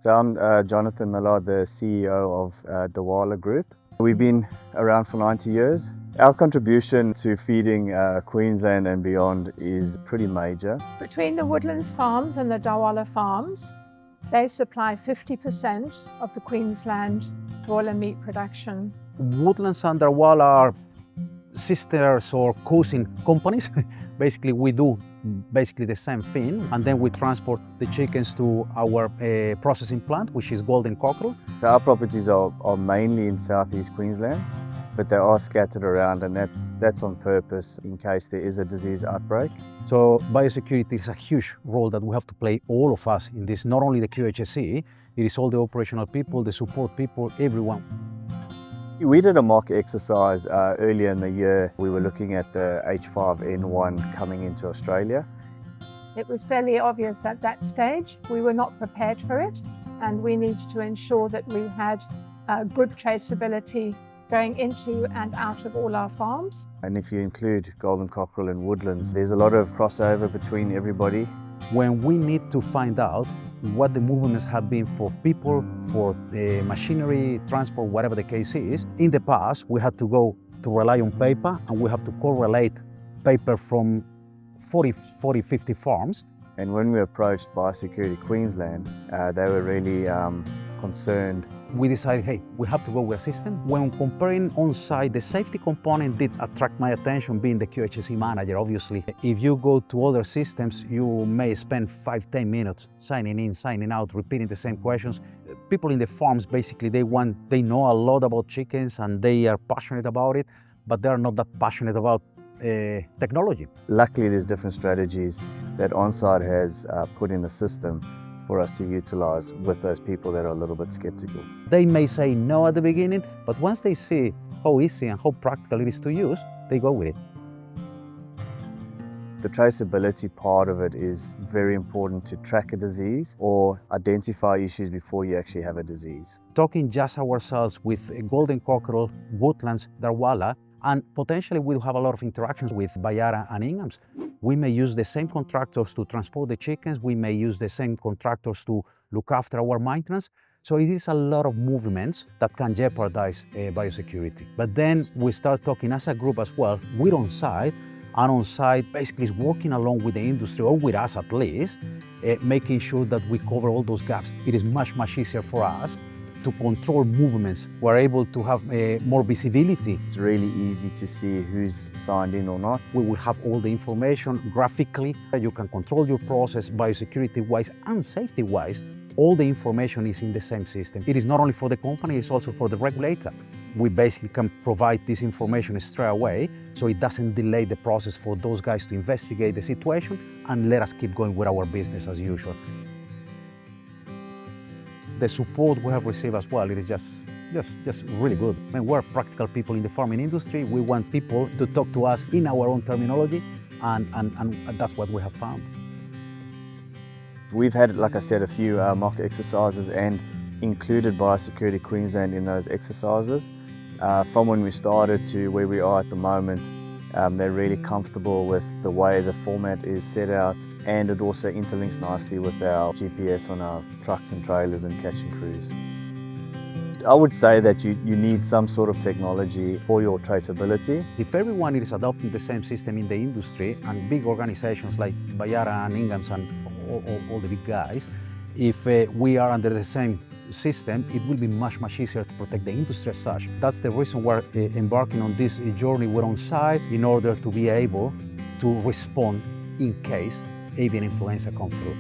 So I'm Jonathan Millard, the CEO of Darwalla Group. We've been around for 90 years. Our contribution to feeding Queensland and beyond is pretty major. Between the Woodlands farms and the Darwalla farms, they supply 50% of the Queensland broiler meat production. Woodlands and Darwalla are sisters or cousin companies. Basically, we do the same thing, and then we transport the chickens to our processing plant, which is Golden Cockerel. Our properties are mainly in southeast Queensland, but they are scattered around, and that's on purpose in case there is a disease outbreak. So biosecurity is a huge role that we have to play, all of us in this, not only the QHSE, it is all the operational people, the support people, everyone. We did a mock exercise earlier in the year. We were looking at the H5N1 coming into Australia. It was fairly obvious at that stage. We were not prepared for it, and we needed to ensure that we had good traceability going into and out of all our farms. And if you include Golden Cockerel and Woodlands, there's a lot of crossover between everybody. When we need to find out what the movements have been for people, for the machinery, transport, whatever the case is, in the past we had to go to rely on paper, and we have to correlate paper from 40, 50 farms. And when we approached Biosecurity Queensland, they were really concerned. We decided, hey, we have to go with a system. When comparing Onside, the safety component did attract my attention, being the QHSE manager, obviously. If you go to other systems, you may spend 5-10 minutes signing in, signing out, repeating the same questions. People in the farms, basically, they know a lot about chickens and they are passionate about it, but they're not that passionate about technology. Luckily, there's different strategies that Onside has put in the system for us to utilize with those people that are a little bit skeptical. They may say no at the beginning, but once they see how easy and how practical it is to use, they go with it. The traceability part of it is very important to track a disease or identify issues before you actually have a disease. Talking just ourselves with Golden Cockerel, Woodlands, Darwalla, and potentially we'll have a lot of interactions with Bayara and Inghams. We may use the same contractors to transport the chickens. We may use the same contractors to look after our maintenance. So it is a lot of movements that can jeopardize biosecurity. But then we start talking as a group as well with Onside, and Onside basically is working along with the industry, or with us at least, making sure that we cover all those gaps. It is much, much easier for us to control movements. We're able to have more visibility. It's really easy to see who's signed in or not. We will have all the information graphically. You can control your process biosecurity-wise and safety-wise. All the information is in the same system. It is not only for the company, it's also for the regulator. We basically can provide this information straight away, so it doesn't delay the process for those guys to investigate the situation and let us keep going with our business as usual. The support we have received as well, it is just really good. I mean, we're practical people in the farming industry. We want people to talk to us in our own terminology, and that's what we have found. We've had, like I said, a few mock exercises and included Biosecurity Queensland in those exercises. From when we started to where we are at the moment, they're really comfortable with the way the format is set out, and it also interlinks nicely with our GPS on our trucks and trailers and catching crews. I would say that you need some sort of technology for your traceability. If everyone is adopting the same system in the industry, and big organizations like Bayara and Inghams and all the big guys, if we are under the same system, it will be much, much easier to protect the industry as such. That's the reason we're embarking on this journey with Onside, in order to be able to respond in case avian influenza comes through.